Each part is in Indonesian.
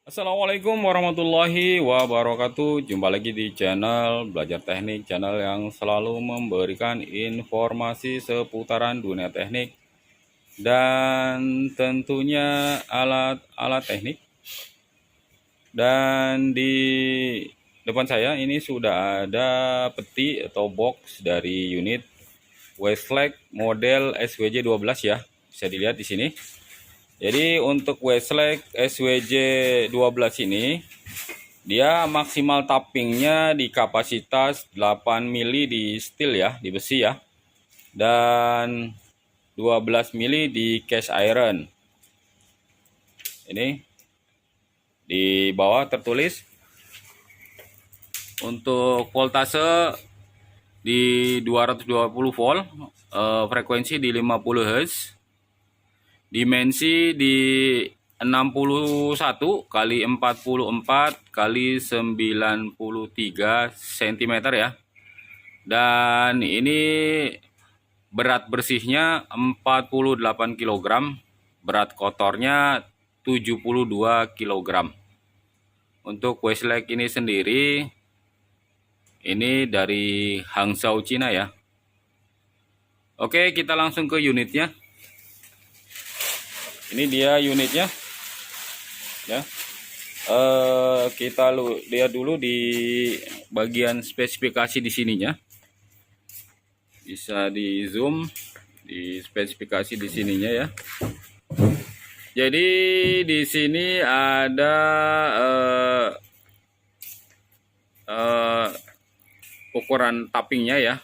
Assalamualaikum warahmatullahi wabarakatuh. Jumpa lagi di channel Belajar Teknik, channel yang selalu memberikan informasi seputaran dunia teknik dan tentunya alat-alat teknik. Dan di depan saya ini sudah ada peti atau box dari unit Westlake model SWJ 12 ya. Bisa dilihat di sini. Jadi untuk Westlake SWJ 12 ini dia maksimal tappingnya di kapasitas 8 mili di steel ya, di besi ya. Dan 12 mili di cast iron. Ini di bawah tertulis untuk voltase di 220 volt, frekuensi di 50 Hz. Dimensi di 61 kali 44 kali 93 cm ya. Dan ini berat bersihnya 48 kg, berat kotornya 72 kg. Untuk Westlake ini sendiri ini dari Hangzhou, Cina ya. Oke, kita langsung ke unitnya. Ini dia unitnya ya. Kita lihat dulu di bagian spesifikasi di sininya. Bisa di zoom di spesifikasi di sininya ya. Jadi di sini ada ukuran tappingnya ya.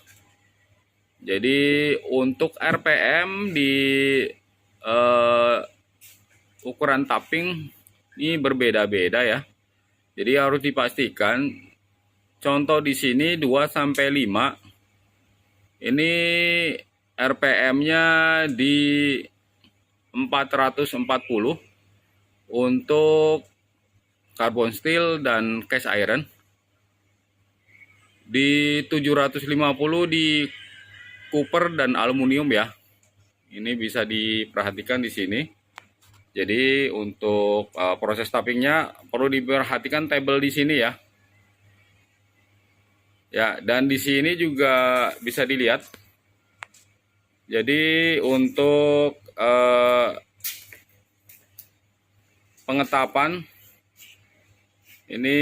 Jadi untuk RPM di ukuran tapping ini berbeda-beda ya. Jadi harus dipastikan. Contoh di sini 2 sampai 5. Ini RPM-nya di 440 untuk carbon steel dan cast iron. Di 750 di copper dan aluminium ya. Ini bisa diperhatikan di sini. Jadi untuk proses tappingnya perlu diperhatikan tabel di sini ya. Ya, dan di sini juga bisa dilihat. Jadi untuk pengetapan ini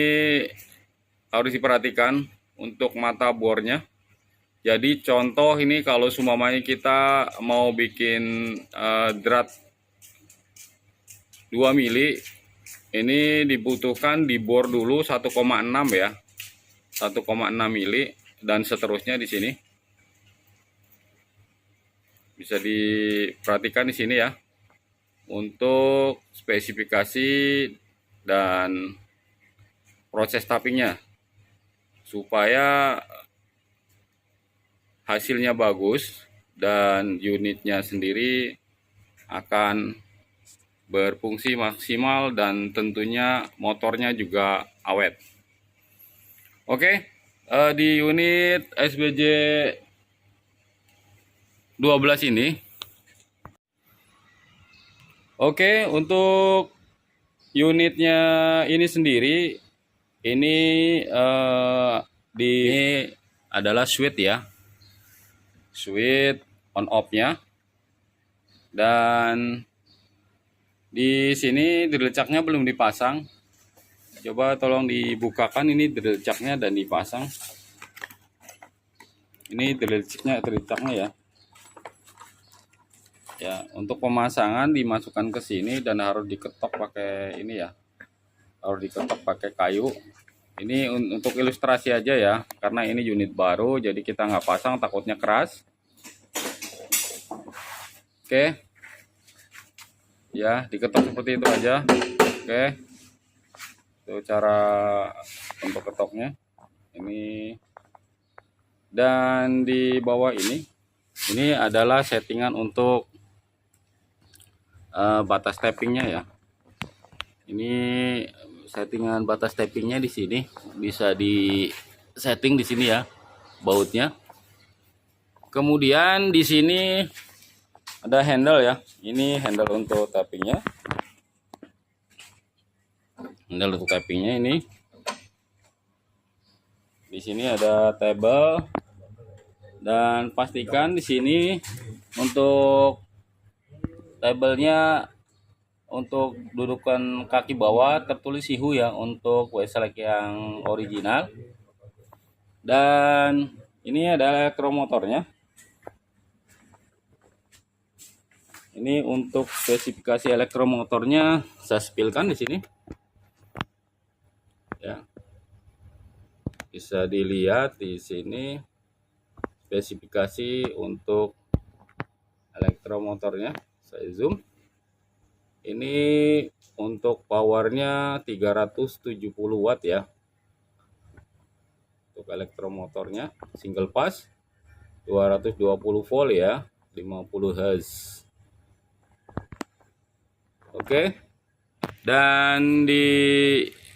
harus diperhatikan untuk mata bornya. Jadi contoh ini kalau seumpamanya kita mau bikin drat 2 mili, ini dibutuhkan di bor dulu 1,6 ya. 1,6 mili dan seterusnya di sini. Bisa diperhatikan di sini ya. Untuk spesifikasi dan proses tappingnya supaya hasilnya bagus dan unitnya sendiri akan berfungsi maksimal dan tentunya motornya juga awet. Oke, di unit SWJ 12 ini. Oke, untuk unitnya ini sendiri ini adalah switch ya. Switch on off-nya. Dan di sini drill jacknya belum dipasang. Coba tolong dibukakan ini drill jacknya dan dipasang. Ini drill jacknya ya. Ya, untuk pemasangan dimasukkan ke sini dan harus diketok pakai ini ya. Harus diketok pakai kayu. Ini untuk ilustrasi aja ya, karena ini unit baru jadi kita nggak pasang takutnya keras. Oke. Ya, diketok seperti itu aja. Oke. Itu cara untuk ketoknya. Ini. Dan di bawah ini adalah settingan untuk batas tappingnya ya. Ini settingan batas tappingnya di sini. Bisa di setting di sini ya, bautnya. Kemudian di sini ada handle ya. Ini handle untuk tappingnya. Handle untuk tappingnya ini. Di sini ada tabel, dan pastikan di sini untuk tabelnya, untuk dudukan kaki bawah tertulis Sihu ya, untuk Westlake yang original. Dan ini ada elektromotornya. Ini untuk spesifikasi elektromotornya saya spilkan di sini. Ya. Bisa dilihat di sini spesifikasi untuk elektromotornya. Saya zoom. Ini untuk powernya 370 watt ya. Untuk elektromotornya single pass 220 volt ya, 50 Hz. Oke. Dan di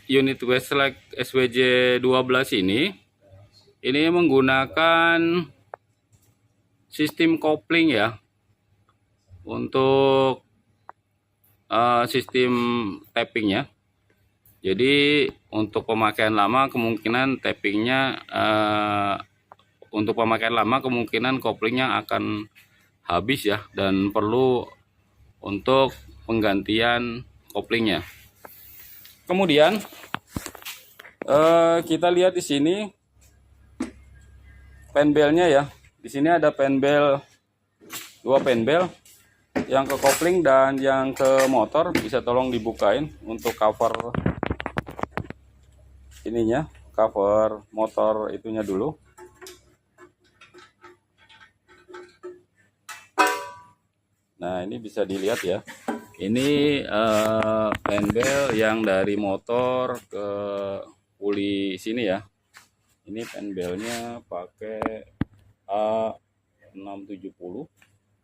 unit Westlake SWJ 12 ini menggunakan sistem kopling ya, untuk sistem tappingnya. Jadi untuk pemakaian lama kemungkinan tappingnya, untuk pemakaian lama kemungkinan koplingnya akan habis ya, dan perlu untuk penggantian koplingnya. Kemudian kita lihat di sini penbelnya ya. Di sini ada penbel, 2 penbel, yang ke kopling dan yang ke motor. Bisa tolong dibukain untuk cover ininya, cover motor itunya dulu. Nah, ini bisa dilihat ya. Ini penbel yang dari motor ke puli sini ya. Ini penbelnya pakai A670.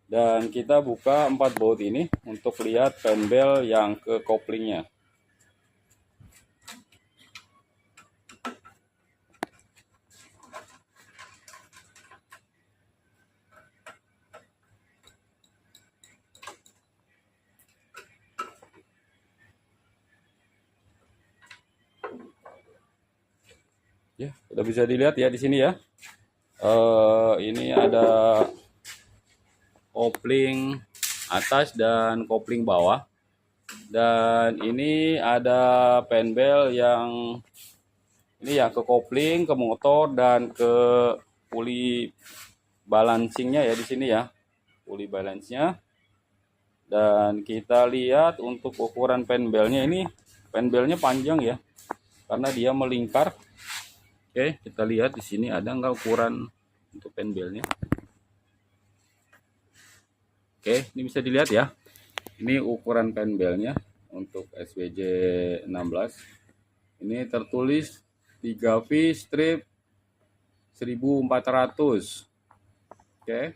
Dan kita buka 4 baut ini untuk lihat penbel yang ke koplingnya. Ya, sudah bisa dilihat ya di sini ya. Ini ada kopling atas dan kopling bawah. Dan ini ada penbel yang ini ya, ke kopling, ke motor, dan ke puli balancingnya ya di sini ya. Puli balance-nya. Dan kita lihat untuk ukuran penbelnya, ini penbelnya panjang ya, karena dia melingkar. Oke, kita lihat di sini ada nggak ukuran untuk penbelnya. Oke, ini bisa dilihat ya. Ini ukuran penbelnya untuk SWJ 16. Ini tertulis 3V strip 1400. Oke.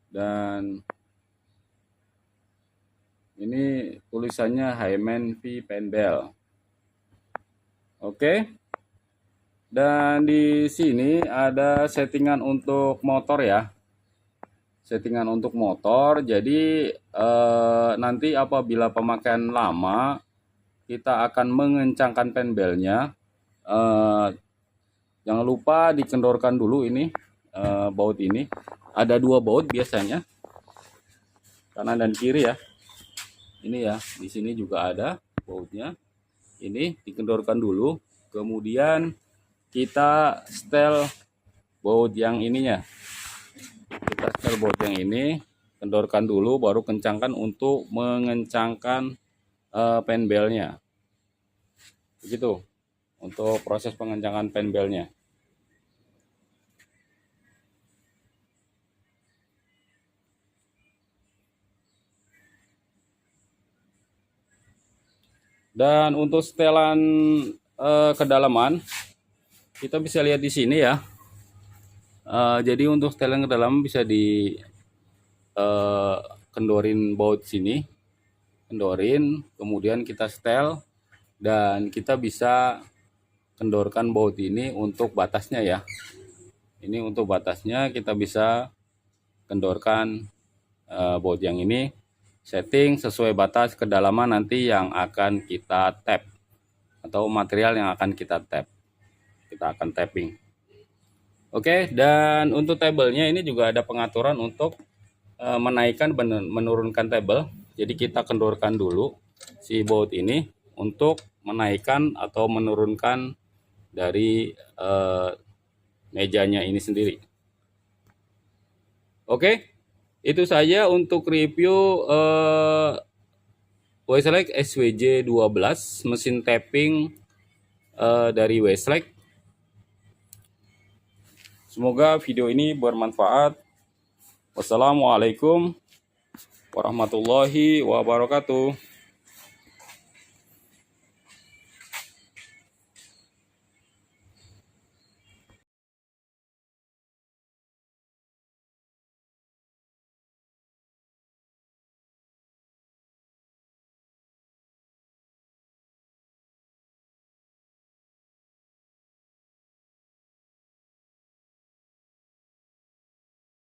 Dan ini tulisannya Hyman V penbel. Oke. Dan di sini ada settingan untuk motor ya. Settingan untuk motor. Jadi nanti apabila pemakaian lama, kita akan mengencangkan penbelnya. Jangan lupa dikendorkan dulu ini baut ini. Ada 2 baut biasanya, kanan dan kiri ya. Ini ya, di sini juga ada bautnya. Ini dikendorkan dulu, kemudian kita setel baut yang ininya. Kita setel baut yang ini, kendorkan dulu, baru kencangkan untuk mengencangkan penbelnya. Begitu untuk proses pengencangan penbelnya. Dan untuk setelan kedalaman, kita bisa lihat di sini ya. Jadi untuk setelan kedalaman bisa di kendorin baut sini, kendorin, kemudian kita setel, dan kita bisa kendorkan baut ini untuk batasnya ya. Ini untuk batasnya kita bisa kendorkan baut yang ini. setting sesuai batas kedalaman nanti yang akan kita tap atau material yang akan kita tap. Kita akan tapping. Oke, dan untuk tabelnya ini juga ada pengaturan untuk menaikkan dan menurunkan tabel. Jadi kita kendorkan dulu si baut ini untuk menaikkan atau menurunkan dari mejanya ini sendiri. Oke, itu saja untuk review Westlake SWJ 12 mesin tapping dari Westlake. Semoga video ini bermanfaat. Wassalamualaikum warahmatullahi wabarakatuh.